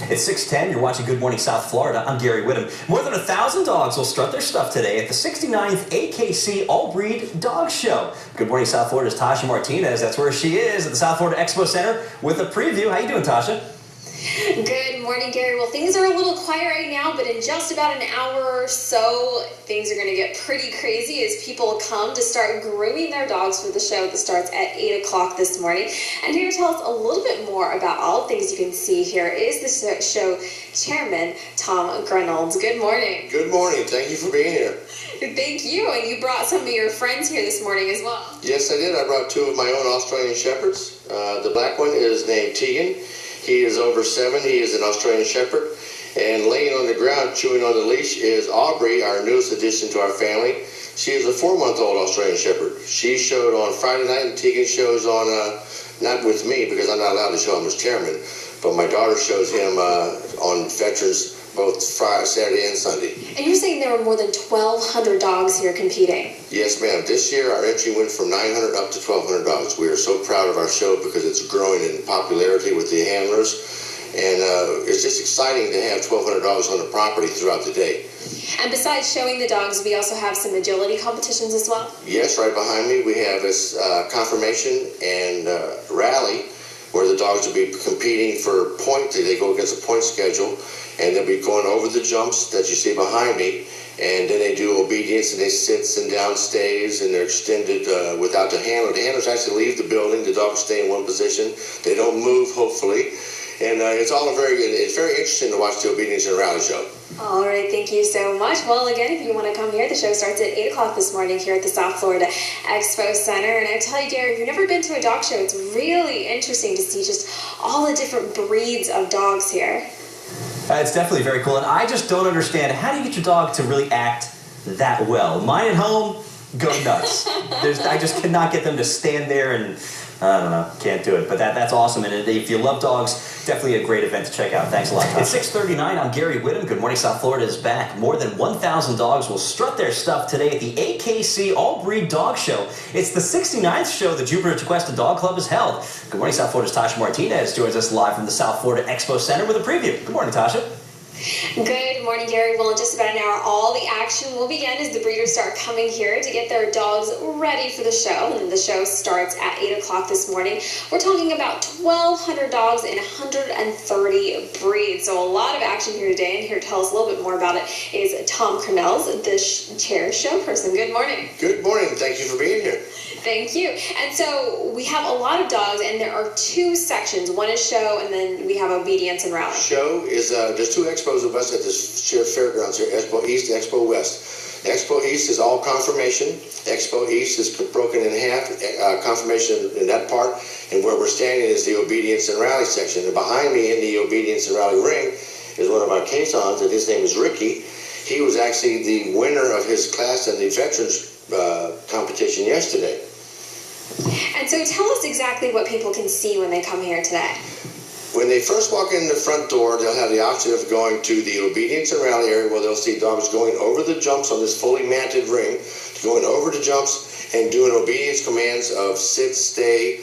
It's 6:10. You're watching Good Morning South Florida. I'm Gary Whittam. More than 1,000 dogs will strut their stuff today at the 69th AKC All-Breed Dog Show. Good Morning South Florida's Tasha Martinez. That's where she is at the South Florida Expo Center with a preview. How you doing, Tasha? Good morning, Gary. Well, things are a little quiet right now, but in just about an hour or so, things are going to get pretty crazy as people come to start grooming their dogs for the show that starts at 8 o'clock this morning. And here to tell us a little bit more about all the things you can see here is the show chairman, Tom Reynolds. Good morning. Good morning. Thank you for being here. Thank you. And you brought some of your friends here this morning as well. Yes, I did. I brought two of my own Australian Shepherds. The black one is named Tegan. He is over 7. He is an Australian Shepherd. And laying on the ground, chewing on the leash, is Aubrey, our newest addition to our family. She is a 4-month-old Australian Shepherd. She showed on Friday night, and Tegan shows on, not with me because I'm not allowed to show him as chairman, but my daughter shows him on Veterans both Friday, Saturday, and Sunday. And you're saying there were more than 1,200 dogs here competing? Yes, ma'am. This year, our entry went from 900 up to 1,200 dogs. We are so proud of our show because it's growing in popularity with the handlers. And it's just exciting to have 1,200 dogs on the property throughout the day. And besides showing the dogs, we also have some agility competitions as well? Yes, right behind me we have this confirmation and rally where the dogs will be competing for point. They go against a point schedule, and they'll be going over the jumps that you see behind me. And then they do obedience, and they sits and down stays, and they're extended without the handler. The handlers actually leave the building. The dogs stay in one position. They don't move, hopefully. And it's all very good. It's very interesting to watch the obedience and rally show. All right, thank you so much. Well, again, if you want to come here, the show starts at 8 o'clock this morning here at the South Florida Expo Center. And I tell you, Gary, if you've never been to a dog show, it's really interesting to see just all the different breeds of dogs here. It's definitely very cool. And I just don't understand, how do you get your dog to really act that well? Mine at home go nuts. I just cannot get them to stand there and, I don't know, can't do it. But that's awesome. And if you love dogs, definitely a great event to check out. Thanks a lot, Tom. It's 6:39. I'm Gary Whittam. Good Morning South Florida is back. More than 1,000 dogs will strut their stuff today at the AKC All-Breed Dog Show. It's the 69th show the Jupiter-Tequesta Dog Club has held. Good Morning South Florida's Tasha Martinez joins us live from the South Florida Expo Center with a preview. Good morning, Tasha. Good morning, Gary. Well, in just about an hour, all the action will begin as the breeders start coming here to get their dogs ready for the show. And the show starts at 8 o'clock this morning. We're talking about 1,200 dogs in 130 breeds. So a lot of action here today. And here to tell us a little bit more about it is Tom Reynolds, the chair show person. Good morning. Good morning. Thank you for being here. Thank you. And so we have a lot of dogs, and there are 2 sections. One is show, and then we have obedience and rally. Show is, there's 2 expos of us at this fairgrounds here, Expo East, Expo West. Expo East is all confirmation. Expo East is broken in half, confirmation in that part, and where we're standing is the obedience and rally section. And behind me in the obedience and rally ring is one of our caissons, and his name is Ricky. He was actually the winner of his class in the Veterans competition yesterday. And so tell us exactly what people can see when they come here today. When they first walk in the front door, they'll have the option of going to the obedience and rally area where they'll see dogs going over the jumps on this fully manted ring, going over the jumps and doing obedience commands of sit, stay,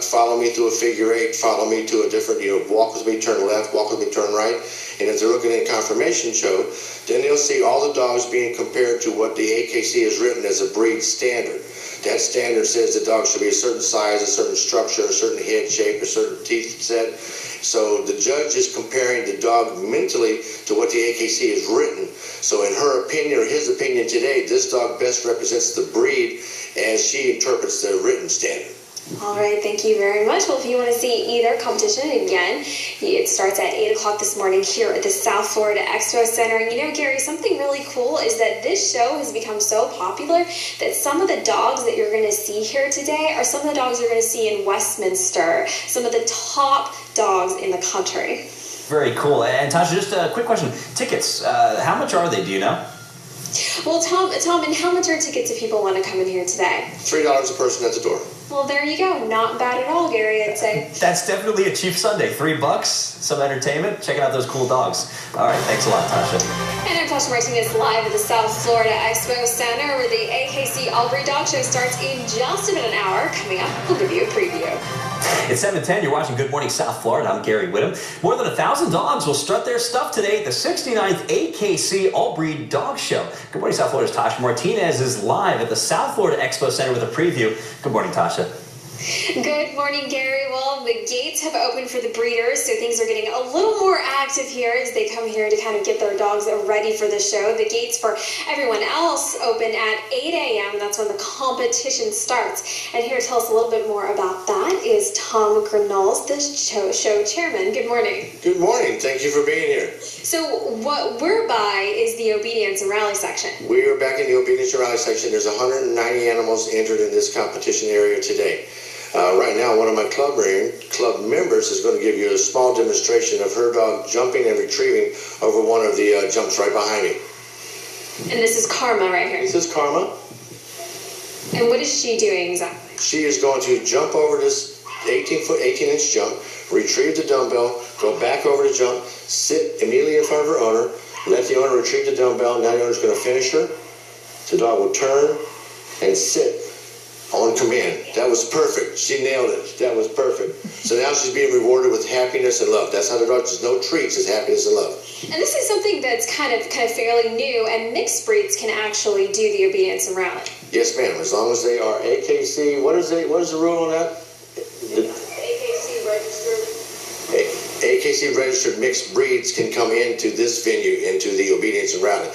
follow me through a figure 8, follow me to a different, walk with me, turn left, walk with me, turn right. And if they're looking at a confirmation show, then they'll see all the dogs being compared to what the AKC has written as a breed standard. That standard says the dog should be a certain size, a certain structure, a certain head shape, a certain teeth set. So the judge is comparing the dog mentally to what the AKC has written. So in her opinion or his opinion today, this dog best represents the breed as she interprets the written standard. All right, thank you very much. Well, if you want to see either competition, again, it starts at 8 o'clock this morning here at the South Florida Expo Center. And you know, Gary, something really cool is that this show has become so popular that some of the dogs that you're going to see here today are some of the dogs you're going to see in Westminster, some of the top dogs in the country. Very cool. And Tasha, just a quick question. Tickets, how much are they, do you know? Well, Tom, and how much are tickets if people want to come in here today? $3 a person at the door. Well, there you go. Not bad at all, Gary, I'd say. That's definitely a cheap Sunday. $3, some entertainment, checking out those cool dogs. All right, thanks a lot, Tasha. And I'm Tasha Martinez live at the South Florida Expo Center where the AKC All-Breed Dog Show starts in just about an hour. Coming up, we'll give you a preview. It's 7:10. You're watching Good Morning South Florida. I'm Gary Whittam. More than 1,000 dogs will strut their stuff today at the 69th AKC All-Breed Dog Show. Good Morning South Florida's Tasha Martinez is live at the South Florida Expo Center with a preview. Good morning, Tasha. Good morning, Gary. Well, the gates have opened for the breeders, so things are getting a little more active here as they come here to kind of get their dogs ready for the show. The gates for everyone else open at 8 a.m. That's when the competition starts. And here to tell us a little bit more about that is Tom Granolz, the show chairman. Good morning. Good morning. Thank you for being here. So what we're by is the obedience and rally section. We are back in the obedience and rally section. There's 190 animals entered in this competition area today. Right now, one of my club members is going to give you a small demonstration of her dog jumping and retrieving over one of the jumps right behind me. And this is Karma right here. This is Karma. And what is she doing exactly? She is going to jump over this 18-inch jump, retrieve the dumbbell, go back over the jump, sit immediately in front of her owner, let the owner retrieve the dumbbell. Now the owner's going to finish her. The dog will turn and sit on command. That was perfect. She nailed it. That was perfect. So now she's being rewarded with happiness and love. That's how the dog, there's no treats, it's happiness and love. And this is something that's kind of fairly new, and mixed breeds can actually do the obedience and rally. Yes, ma'am. As long as they are AKC, what is the rule on that? AKC registered. AKC registered mixed breeds can come into this venue, into the obedience and rally.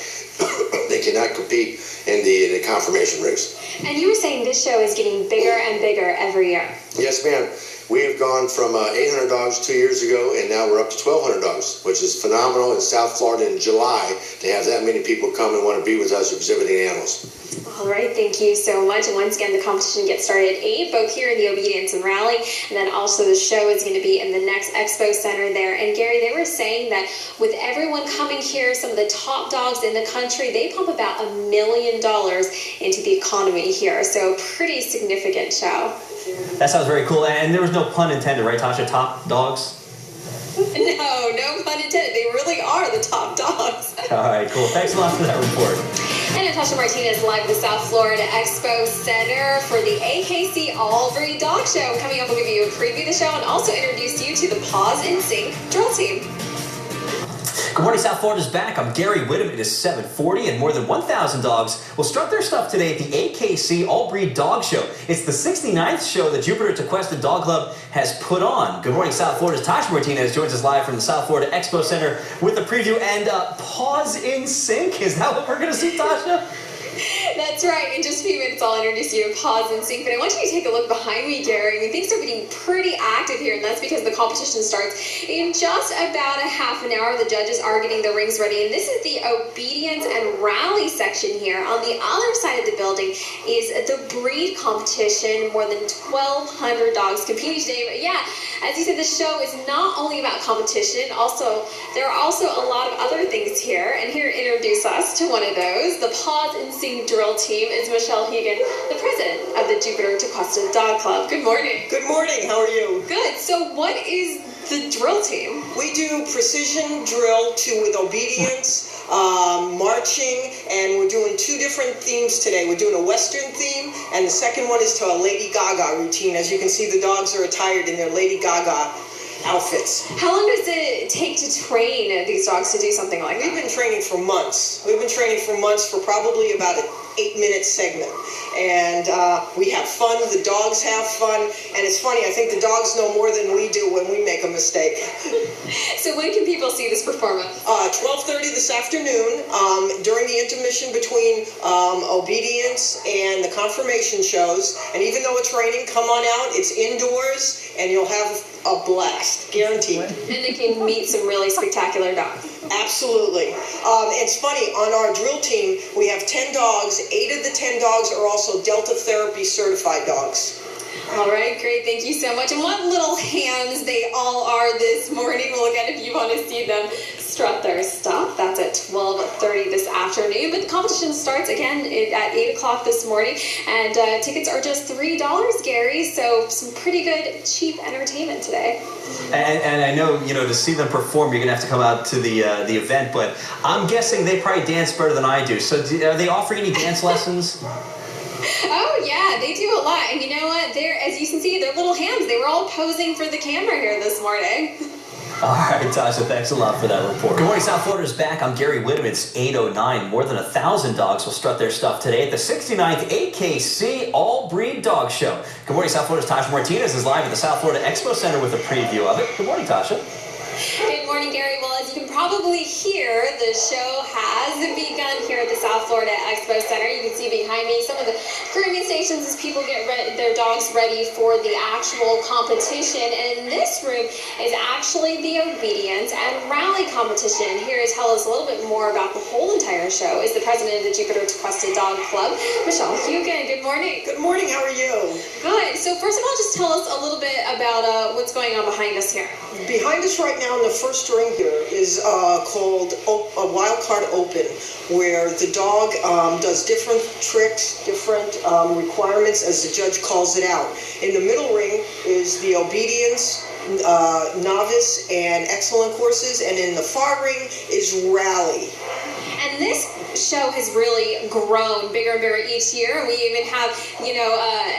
They cannot compete in the confirmation race. And you were saying this show is getting bigger and bigger every year. Yes, ma'am. We have gone from 800 dogs 2 years ago, and now we're up to 1,200 dogs, which is phenomenal in South Florida in July to have that many people come and want to be with us exhibiting animals. All right, thank you so much. And once again, the competition gets started at 8, both here in the Obedience and Rally, and then also the show is going to be in the next Expo Center there. And Gary, they were saying that with everyone coming here, some of the top dogs in the country, they pump about $1 million into the economy here. So pretty significant show. That sounds very cool. And there was no pun intended, right, Tasha? Top dogs? No pun intended. They really are the top dogs. All right, cool. Thanks a lot for that report. And Natasha Martinez live at the South Florida Expo Center for the AKC All-Breed Dog Show. Coming up, we'll give you a preview of the show and also introduce you to the Paws in Sync drill team. Good morning, South Florida's back. I'm Gary Whittam. It is 7:40, and more than 1,000 dogs will strut their stuff today at the AKC All-Breed Dog Show. It's the 69th show that Jupiter-Tequesta Dog Club has put on. Good morning, South Florida's Tasha Martinez joins us live from the South Florida Expo Center with a preview and Paws in Sync. Is that what we're going to see, Tasha? That's right. In just a few minutes, I'll introduce you to Paws in Sync. But I want you to take a look behind me, Gary. I mean, things are getting pretty active here, and that's because the competition starts in just about a half an hour. The judges are getting the rings ready, and this is the obedience and rally section here. On the other side of the building is the breed competition. More than 1,200 dogs competing today. But yeah, as you said, the show is not only about competition. Also, there are also a lot of other things here. And here to introduce us to one of those, the Paws in Sync drill team, is Michelle Hegan, the president of the Jupiter-Tequesta Dog Club. Good morning. Good morning. How are you? Good. So what is the drill team? We do precision drill with obedience, marching, and we're doing 2 different themes today. We're doing a Western theme, and the second one is to a Lady Gaga routine. As you can see, the dogs are attired in their Lady Gaga outfits. How long does it take to train these dogs to do something like that? We've been training for months. We've been training for months for probably about an 8-minute segment. And we have fun, the dogs have fun, and it's funny, I think the dogs know more than we do when we make a mistake. So when can people see this performance? 12:30 this afternoon, during the intermission between obedience and the confirmation shows. And even though it's raining, come on out, it's indoors, and you'll have a blast, guaranteed. And they can meet some really spectacular dogs. Absolutely. It's funny, on our drill team, we have 10 dogs. 8 of the 10 dogs are also Delta Therapy certified dogs. All right, great. Thank you so much. And what little hams they all are this morning. We'll again, if you want to see them strut their stuff, that's at 12:30 this afternoon. But the competition starts again at 8 o'clock this morning. And tickets are just $3, Gary. So some pretty good, cheap entertainment today. And I know, to see them perform, you're going to have to come out to the event. But I'm guessing they probably dance better than I do. So are they offering any dance lessons? Oh yeah, they do a lot. And you know what? They're, as you can see, their little hands, they were all posing for the camera here this morning. All right, Tasha, thanks a lot for that report. Good morning, South Florida's back. I'm Gary Whittam. It's 8:09. More than 1,000 dogs will strut their stuff today at the 69th AKC All-Breed Dog Show. Good morning, South Florida's Tasha Martinez is live at the South Florida Expo Center with a preview of it. Good morning, Tasha. Good morning, Gary. Well, as you can probably hear, the show has begun here at the South Florida Expo Center. You can see behind me some of the grooming stations as people get their dogs ready for the actual competition. And in this room is actually the obedience and rally competition. Here to tell us a little bit more about the whole entire show is the president of the Jupiter-Tequesta Dog Club, Michelle Hugan. Good morning. Good morning. How are you? Good. So first of all, just tell us a little bit about what's going on behind us here. Behind us right now in the first ring here is called a Wild Card Open, where the dog does different tricks, different requirements as the judge calls it out. In the middle ring is the obedience, novice, and excellent courses, and in the far ring is rally. And this show has really grown bigger and bigger each year. And we even have, you know,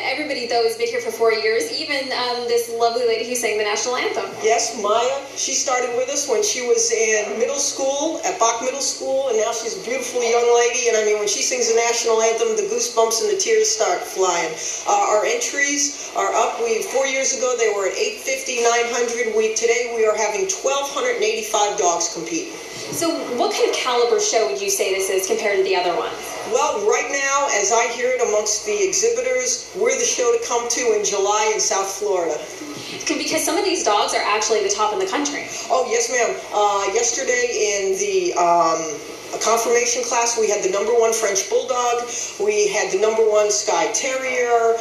everybody though has been here for 4 years. Even this lovely lady who sang the national anthem. Yes, Maya. She started with us when she was in middle school, at Bach Middle School, and now she's a beautiful young lady. And I mean, when she sings the national anthem, the goosebumps and the tears start flying. Our entries are up. 4 years ago, they were at 850, 900. Today we are having 1,285 dogs compete. So what kind of caliber show would you say this is compared to the other ones? Well, right now, as I hear it amongst the exhibitors, we're the show to come to in July in South Florida. Because some of these dogs are actually the top in the country. Oh, yes, ma'am. Yesterday in the confirmation class, we had the #1 French Bulldog. We had the #1 Skye Terrier.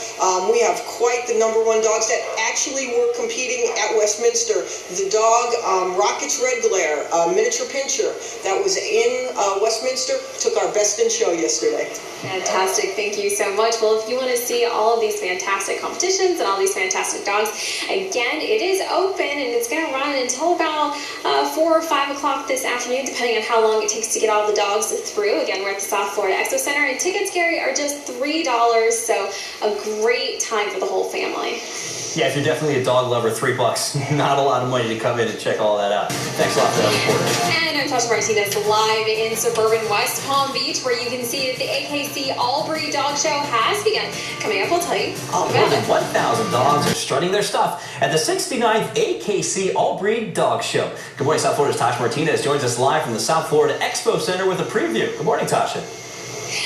We have quite the #1 dogs that actually were competing at Westminster. The dog, Rocket's Red Glare, miniature pincher, that was in Westminster, took our best in show yesterday. Fantastic. Thank you so much. Well, if you want to see all of these fantastic competitions and all these fantastic dogs, again, it is open and it's going to run until about 4 or 5 o'clock this afternoon, depending on how long it takes to get all the dogs through. Again, we're at the South Florida Expo Center, and tickets, Gary, are just $3, so a great time for the whole family. Yeah, if you're definitely a dog lover, $3, not a lot of money to come in and check all that out. Thanks a lot for that report. And I'm Tasha Martinez live in suburban West Palm Beach, where you can see that the AKC All-Breed Dog Show has begun. Coming up, we'll tell you all More about than it. 1,000 dogs are strutting their stuff at the 69th AKC All-Breed Dog Show. Good morning, South Florida's Tasha Martinez joins us live from the South Florida Expo Center with a preview. Good morning, Tasha.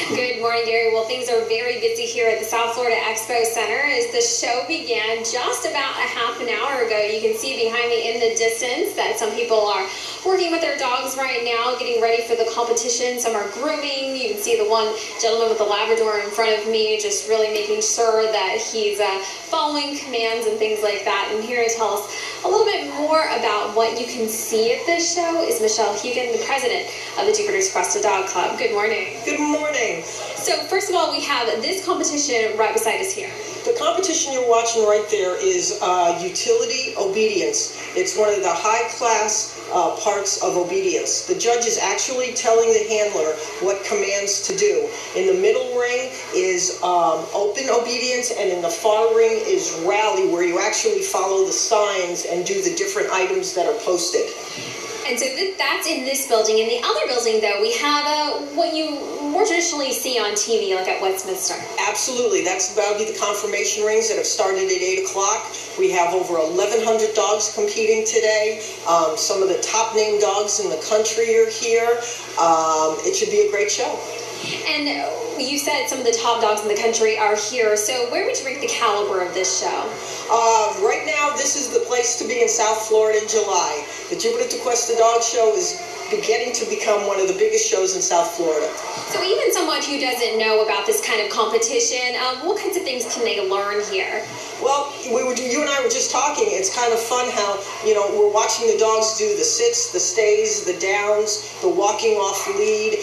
Good morning, Gary. Well, things are very busy here at the South Florida Expo Center as the show began just about a half an hour ago. You can see behind me in the distance that some people are working with their dogs right now, getting ready for the competition. Some are grooming. You can see the one gentleman with the Labrador in front of me just really making sure that he's following commands and things like that. And here to tell us a little bit more about what you can see at this show is Michelle Hugan, the president of the Jupiter-Tequesta Dog Club. Good morning. Good morning. So first of all, we have this competition right beside us here. The competition you're watching right there is utility obedience. It's one of the high-class parts of obedience. The judge is actually telling the handler what commands to do. In the middle ring is open obedience, and in the far ring is rally, where you actually follow the signs and do the different items that are posted. And so that's in this building. In the other building, though, we have what you more traditionally see on TV, like at Westminster. Absolutely. That'll be the confirmation rings that have started at 8 o'clock. We have over 1,100 dogs competing today. Some of the top named dogs in the country are here. It should be a great show. And you said some of the top dogs in the country are here. So where would you rate the caliber of this show? Right now, this is the place to be in South Florida in July. The Jupiter-Tequesta Dog Show is beginning to become one of the biggest shows in South Florida. So even someone who doesn't know about this kind of competition, what kinds of things can they learn here? Well, you and I were just talking. It's kind of fun how, we're watching the dogs do the sits, the stays, the downs, the walking off lead.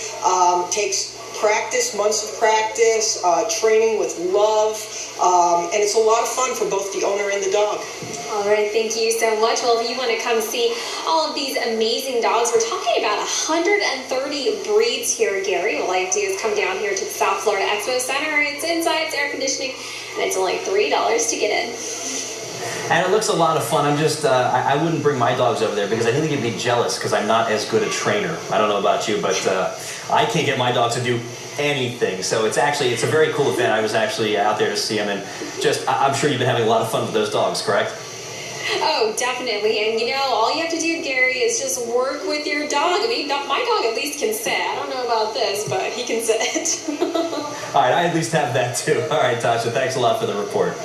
Takes practice, months of practice, training with love, and it's a lot of fun for both the owner and the dog. All right, thank you so much. Well, if you want to come see all of these amazing dogs, we're talking about 130 breeds here, Gary. All you have to do is come down here to the South Florida Expo Center. It's inside, it's air conditioning, and it's only $3 to get in. And it looks a lot of fun. I'm just, I wouldn't bring my dogs over there because I think they'd be jealous because I'm not as good a trainer. I don't know about you, but I can't get my dogs to do anything. So it's a very cool event. I was actually out there to see them, and I'm sure you've been having a lot of fun with those dogs, correct? Oh, definitely. And all you have to do, Gary, is just work with your dog. I mean, my dog at least can sit. I don't know about this, but he can sit. All right, I at least have that too. All right, Tasha, thanks a lot for the report.